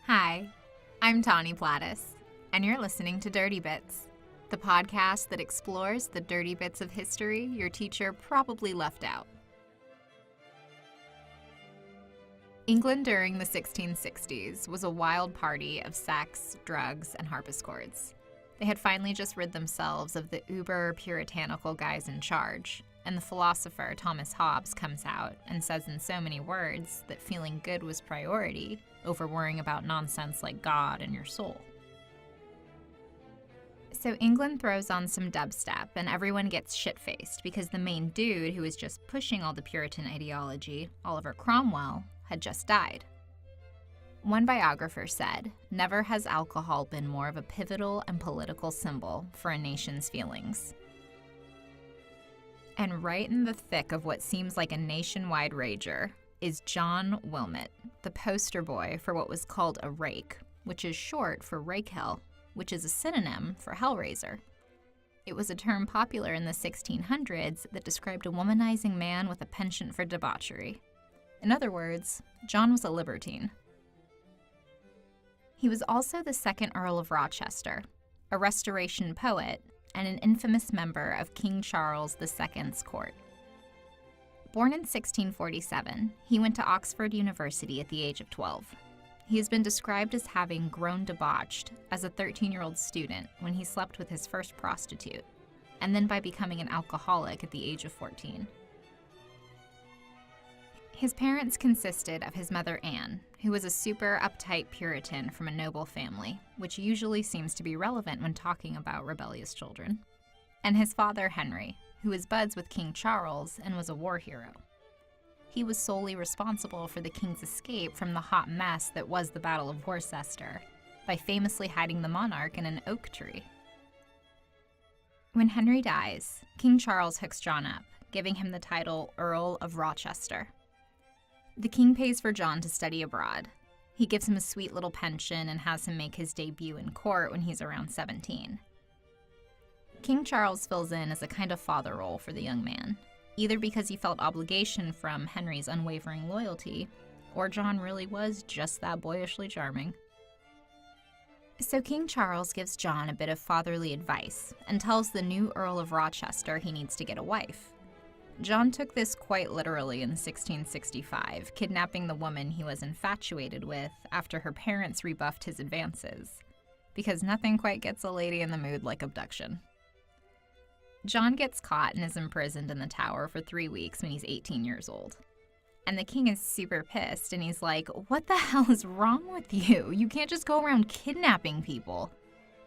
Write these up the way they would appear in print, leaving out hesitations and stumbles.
Hi, I'm Tawny Plattis, and you're listening to Dirty Bits, the podcast that explores the dirty bits of history your teacher probably left out. England during the 1660s was a wild party of sex, drugs, and harpsichords. They had finally just rid themselves of the uber-puritanical guys in charge, and the philosopher Thomas Hobbes comes out and says in so many words that feeling good was priority over worrying about nonsense like God and your soul. So England throws on some dubstep and everyone gets shit-faced because the main dude who was just pushing all the Puritan ideology, Oliver Cromwell, had just died. One biographer said, "Never has alcohol been more of a pivotal and political symbol for a nation's feelings." And right in the thick of what seems like a nationwide rager is John Wilmot, the poster boy for what was called a rake, which is short for rake hell, which is a synonym for hellraiser. It was a term popular in the 1600s that described a womanizing man with a penchant for debauchery. In other words, John was a libertine. He was also the second Earl of Rochester, a Restoration poet, and an infamous member of King Charles II's court. Born in 1647, he went to Oxford University at the age of 12. He has been described as having grown debauched as a 13-year-old student when he slept with his first prostitute, and then by becoming an alcoholic at the age of 14. His parents consisted of his mother Anne, who was a super uptight Puritan from a noble family, which usually seems to be relevant when talking about rebellious children, and his father Henry, who was buds with King Charles and was a war hero. He was solely responsible for the king's escape from the hot mess that was the Battle of Worcester, by famously hiding the monarch in an oak tree. When Henry dies, King Charles hooks John up, giving him the title Earl of Rochester. The king pays for John to study abroad. He gives him a sweet little pension and has him make his debut in court when he's around 17. King Charles fills in as a kind of father role for the young man, either because he felt obligation from Henry's unwavering loyalty, or John really was just that boyishly charming. So King Charles gives John a bit of fatherly advice and tells the new Earl of Rochester he needs to get a wife. John took this quite literally in 1665, kidnapping the woman he was infatuated with after her parents rebuffed his advances, because nothing quite gets a lady in the mood like abduction. John gets caught and is imprisoned in the Tower for 3 weeks when he's 18 years old. And the king is super pissed, and he's like, "What the hell is wrong with you? You can't just go around kidnapping people."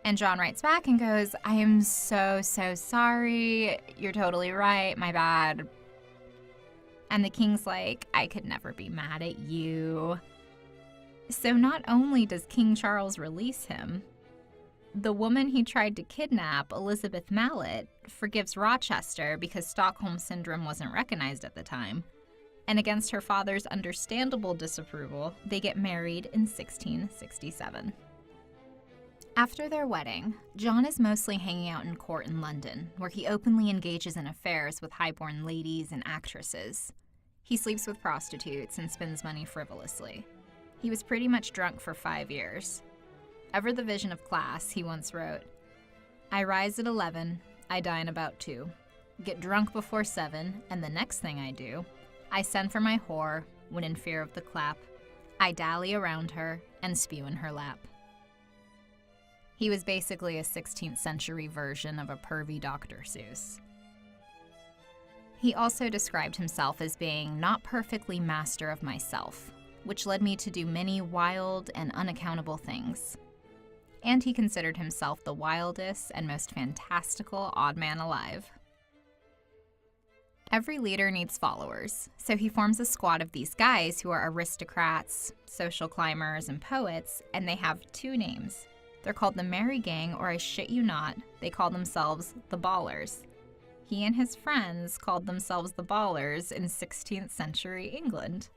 And John writes back and goes, "I am so sorry. You're totally right. My bad." And the king's like, "I could never be mad at you." So not only does King Charles release him, the woman he tried to kidnap, Elizabeth Mallet, forgives Rochester because Stockholm Syndrome wasn't recognized at the time. And against her father's understandable disapproval, they get married in 1667. After their wedding, John is mostly hanging out in court in London, where he openly engages in affairs with highborn ladies and actresses. He sleeps with prostitutes and spends money frivolously. He was pretty much drunk for 5 years. Ever the vision of class, he once wrote, "I rise at 11, I dine about 2, get drunk before 7, and the next thing I do, I send for my whore, when in fear of the clap, I dally around her and spew in her lap." He was basically a 16th century version of a pervy Dr. Seuss. He also described himself as being not perfectly master of myself, which led me to do many wild and unaccountable things. And he considered himself the wildest and most fantastical odd man alive. Every leader needs followers, so he forms a squad of these guys who are aristocrats, social climbers, and poets, and they have 2 names. They're called the Merry Gang, or I shit you not, they call themselves the Ballers. He and his friends called themselves the Ballers in 16th century England.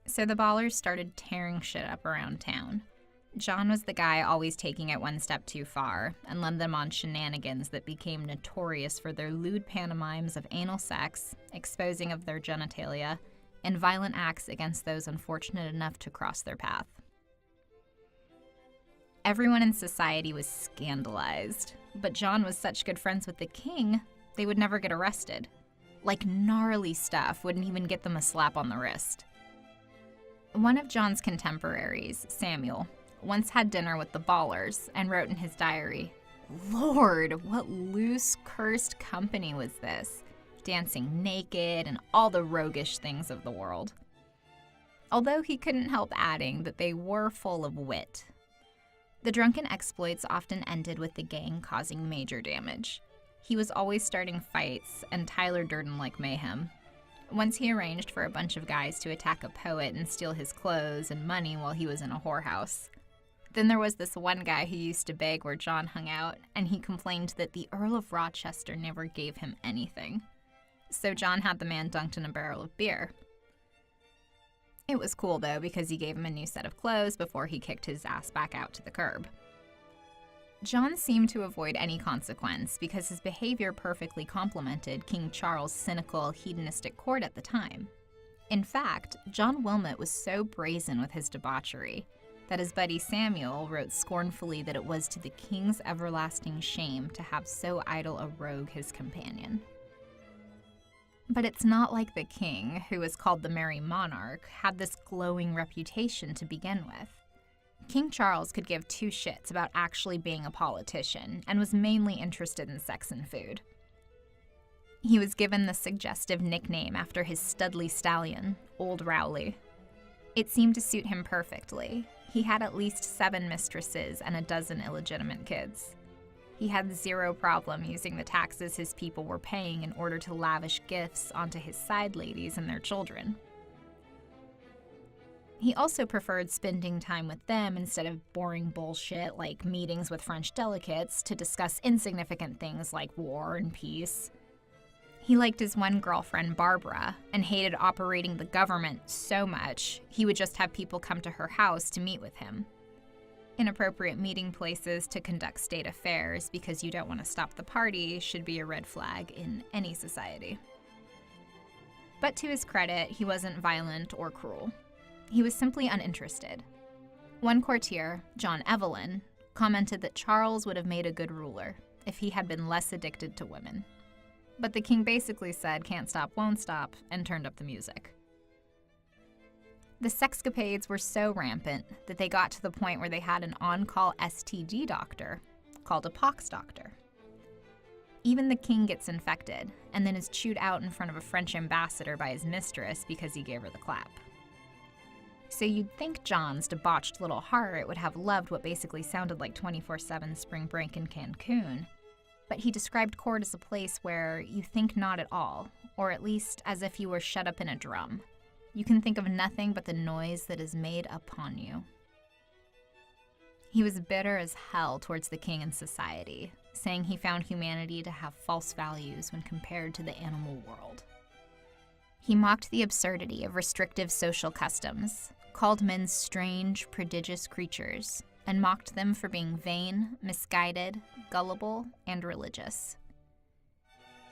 So the Ballers started tearing shit up around town. John was the guy always taking it one step too far and led them on shenanigans that became notorious for their lewd pantomimes of anal sex, exposing of their genitalia, and violent acts against those unfortunate enough to cross their path. Everyone in society was scandalized, but John was such good friends with the king, they would never get arrested. Like gnarly stuff wouldn't even get them a slap on the wrist. One of John's contemporaries, Samuel, once had dinner with the Ballers and wrote in his diary, "Lord, what loose, cursed company was this, dancing naked and all the roguish things of the world." Although he couldn't help adding that they were full of wit. The drunken exploits often ended with the gang causing major damage. He was always starting fights, and Tyler Durden liked mayhem. Once he arranged for a bunch of guys to attack a poet and steal his clothes and money while he was in a whorehouse. Then there was this one guy who used to beg where John hung out, and he complained that the Earl of Rochester never gave him anything. So John had the man dunked in a barrel of beer. It was cool, though, because he gave him a new set of clothes before he kicked his ass back out to the curb. John seemed to avoid any consequence because his behavior perfectly complemented King Charles' cynical, hedonistic court at the time. In fact, John Wilmot was so brazen with his debauchery that his buddy Samuel wrote scornfully that it was to the king's everlasting shame to have so idle a rogue his companion. But it's not like the king, who was called the Merry Monarch, had this glowing reputation to begin with. King Charles could give two shits about actually being a politician and was mainly interested in sex and food. He was given the suggestive nickname after his studly stallion, Old Rowley. It seemed to suit him perfectly. He had at least 7 mistresses and a dozen illegitimate kids. He had zero problem using the taxes his people were paying in order to lavish gifts onto his side ladies and their children. He also preferred spending time with them instead of boring bullshit like meetings with French delegates to discuss insignificant things like war and peace. He liked his one girlfriend, Barbara, and hated operating the government so much he would just have people come to her house to meet with him. Inappropriate meeting places to conduct state affairs because you don't want to stop the party should be a red flag in any society. But to his credit, he wasn't violent or cruel. He was simply uninterested. One courtier, John Evelyn, commented that Charles would have made a good ruler if he had been less addicted to women. But the king basically said can't stop, won't stop, and turned up the music. The sexcapades were so rampant that they got to the point where they had an on-call STD doctor called a pox doctor. Even the king gets infected and then is chewed out in front of a French ambassador by his mistress because he gave her the clap. So you'd think John's debauched little heart would have loved what basically sounded like 24/7 spring break in Cancun, but he described court as a place where you think not at all, or at least as if you were shut up in a drum. You can think of nothing but the noise that is made upon you. He was bitter as hell towards the king and society, saying he found humanity to have false values when compared to the animal world. He mocked the absurdity of restrictive social customs, called men strange, prodigious creatures, and mocked them for being vain, misguided, gullible, and religious.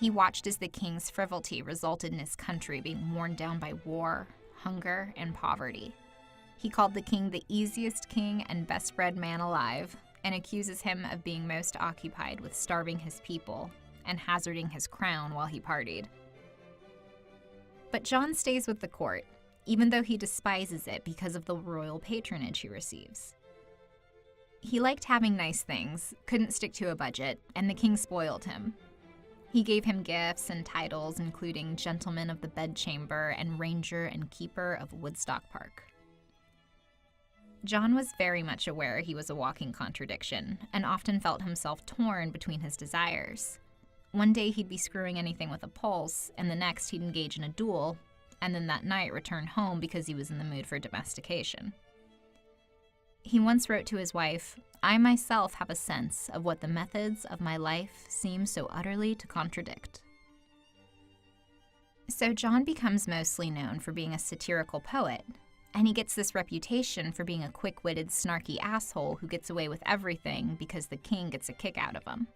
He watched as the king's frivolity resulted in his country being worn down by war, hunger, and poverty. He called the king the easiest king and best bred man alive, and accuses him of being most occupied with starving his people and hazarding his crown while he partied. But John stays with the court, even though he despises it because of the royal patronage he receives. He liked having nice things, couldn't stick to a budget, and the king spoiled him. He gave him gifts and titles, including Gentleman of the Bedchamber and Ranger and Keeper of Woodstock Park. John was very much aware he was a walking contradiction, and often felt himself torn between his desires. One day he'd be screwing anything with a pulse, and the next he'd engage in a duel, and then that night return home because he was in the mood for domestication. He once wrote to his wife, "I myself have a sense of what the methods of my life seem so utterly to contradict." So John becomes mostly known for being a satirical poet, and he gets this reputation for being a quick-witted, snarky asshole who gets away with everything because the king gets a kick out of him.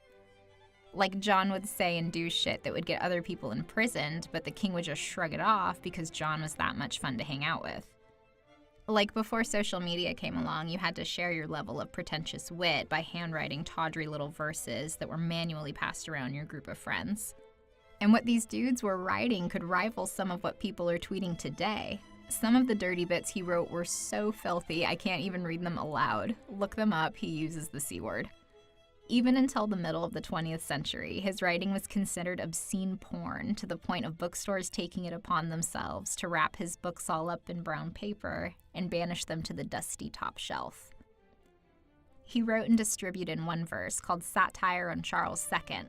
Like, John would say and do shit that would get other people imprisoned, but the king would just shrug it off because John was that much fun to hang out with. Like, before social media came along, you had to share your level of pretentious wit by handwriting tawdry little verses that were manually passed around your group of friends. And what these dudes were writing could rival some of what people are tweeting today. Some of the dirty bits he wrote were so filthy, I can't even read them aloud. Look them up, he uses the C word. Even until the middle of the 20th century, his writing was considered obscene porn, to the point of bookstores taking it upon themselves to wrap his books all up in brown paper and banish them to the dusty top shelf. He wrote and distributed one verse called Satire on Charles II,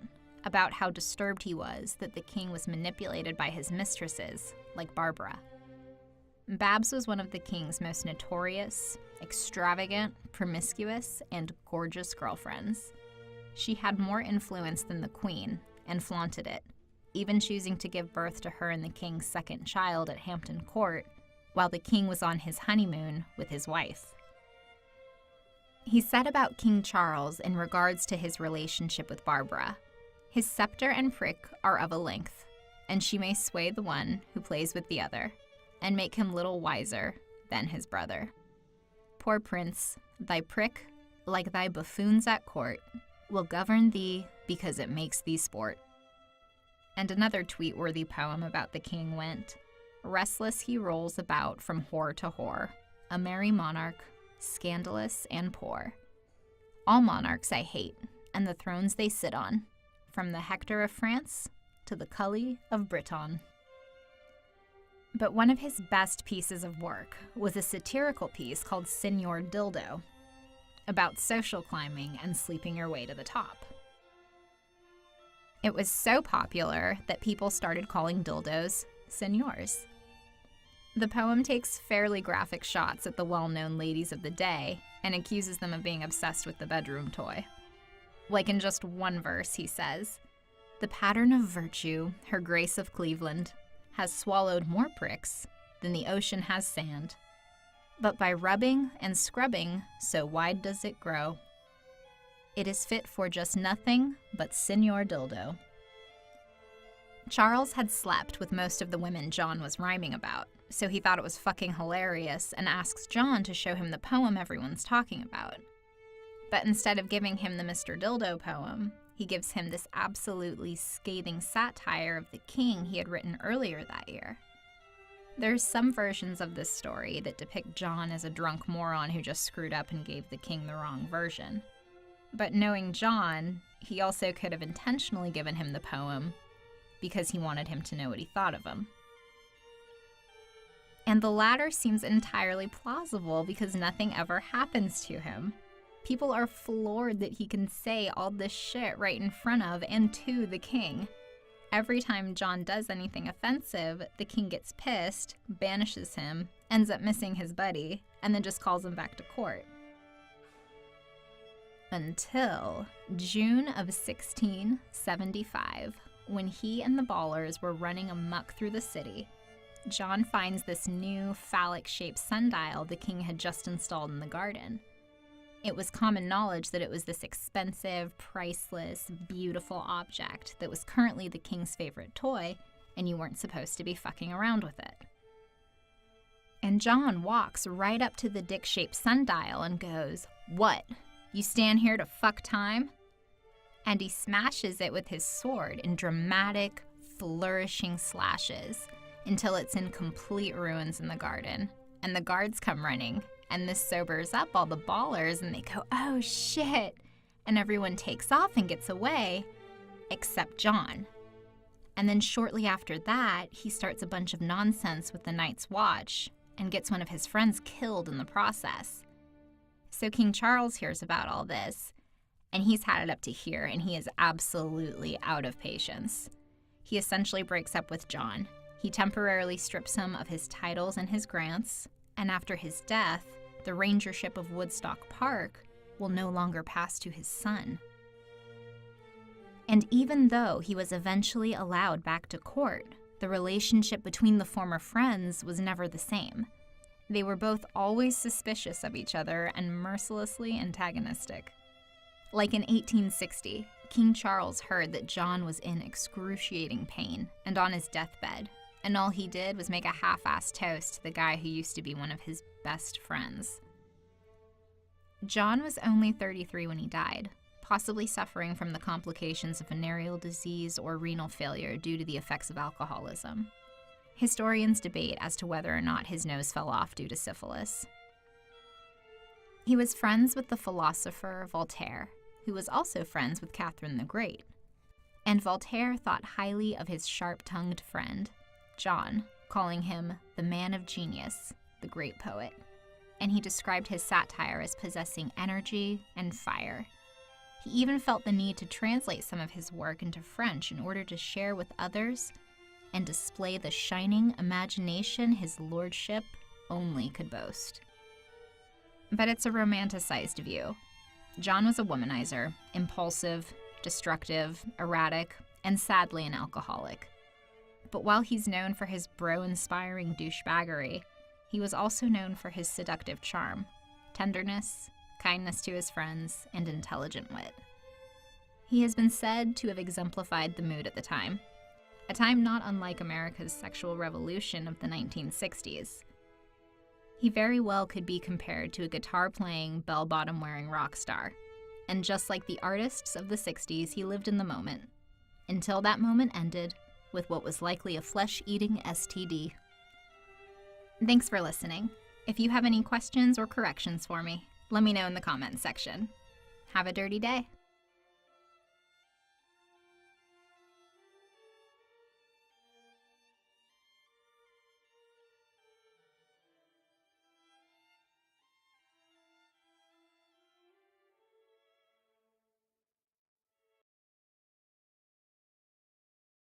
about how disturbed he was that the king was manipulated by his mistresses, like Barbara. Babs was one of the king's most notorious, extravagant, promiscuous, and gorgeous girlfriends. She had more influence than the queen, and flaunted it, even choosing to give birth to her and the king's second child at Hampton Court, while the king was on his honeymoon with his wife. He said about King Charles in regards to his relationship with Barbara, "His scepter and prick are of a length, and she may sway the one who plays with the other, and make him little wiser than his brother. Poor prince, thy prick, like thy buffoons at court, will govern thee because it makes thee sport." And another tweet-worthy poem about the king went, "Restless he rolls about from whore to whore, a merry monarch, scandalous and poor. All monarchs I hate, and the thrones they sit on, from the Hector of France to the Cully of Britain." But one of his best pieces of work was a satirical piece called Signor Dildo, about social climbing and sleeping your way to the top. It was so popular that people started calling dildos signors. The poem takes fairly graphic shots at the well-known ladies of the day and accuses them of being obsessed with the bedroom toy. Like, in just one verse, he says, "The pattern of virtue, her grace of Cleveland, has swallowed more pricks than the ocean has sand. But by rubbing and scrubbing, so wide does it grow. It is fit for just nothing but Signor Dildo." Charles had slept with most of the women John was rhyming about, so he thought it was fucking hilarious and asks John to show him the poem everyone's talking about. But instead of giving him the Mr. Dildo poem, he gives him this absolutely scathing satire of the king he had written earlier that year. There's some versions of this story that depict John as a drunk moron who just screwed up and gave the king the wrong version. But knowing John, he also could have intentionally given him the poem because he wanted him to know what he thought of him. And the latter seems entirely plausible because nothing ever happens to him. People are floored that he can say all this shit right in front of and to the king. Every time John does anything offensive, the king gets pissed, banishes him, ends up missing his buddy, and then just calls him back to court. Until June of 1675, when he and the ballers were running amok through the city, John finds this new phallic-shaped sundial the king had just installed in the garden. It was common knowledge that it was this expensive, priceless, beautiful object that was currently the king's favorite toy, and you weren't supposed to be fucking around with it. And John walks right up to the dick-shaped sundial and goes, "What? You stand here to fuck time?" And he smashes it with his sword in dramatic, flourishing slashes until it's in complete ruins in the garden, and the guards come running. And this sobers up all the ballers, and they go, "Oh shit," and everyone takes off and gets away, except John. And then shortly after that, he starts a bunch of nonsense with the Night's Watch and gets one of his friends killed in the process. So King Charles hears about all this, and he's had it up to here, and he is absolutely out of patience. He essentially breaks up with John. He temporarily strips him of his titles and his grants, and after his death, the rangership of Woodstock Park will no longer pass to his son. And even though he was eventually allowed back to court, the relationship between the former friends was never the same. They were both always suspicious of each other and mercilessly antagonistic. Like in 1860, King Charles heard that John was in excruciating pain and on his deathbed, and all he did was make a half-assed toast to the guy who used to be one of his best friends. John was only 33 when he died, possibly suffering from the complications of venereal disease or renal failure due to the effects of alcoholism. Historians debate as to whether or not his nose fell off due to syphilis. He was friends with the philosopher Voltaire, who was also friends with Catherine the Great. And Voltaire thought highly of his sharp-tongued friend, John, calling him the man of genius, the great poet. And he described his satire as possessing energy and fire. He even felt the need to translate some of his work into French in order to share with others and display the shining imagination his lordship only could boast. But it's a romanticized view. John was a womanizer, impulsive, destructive, erratic, and sadly an alcoholic. But while he's known for his bro-inspiring douchebaggery, he was also known for his seductive charm, tenderness, kindness to his friends, and intelligent wit. He has been said to have exemplified the mood at the time, a time not unlike America's sexual revolution of the 1960s. He very well could be compared to a guitar-playing, bell-bottom-wearing rock star. And just like the artists of the 60s, he lived in the moment, until that moment ended with what was likely a flesh-eating STD. Thanks for listening. If you have any questions or corrections for me, let me know in the comments section. Have a dirty day.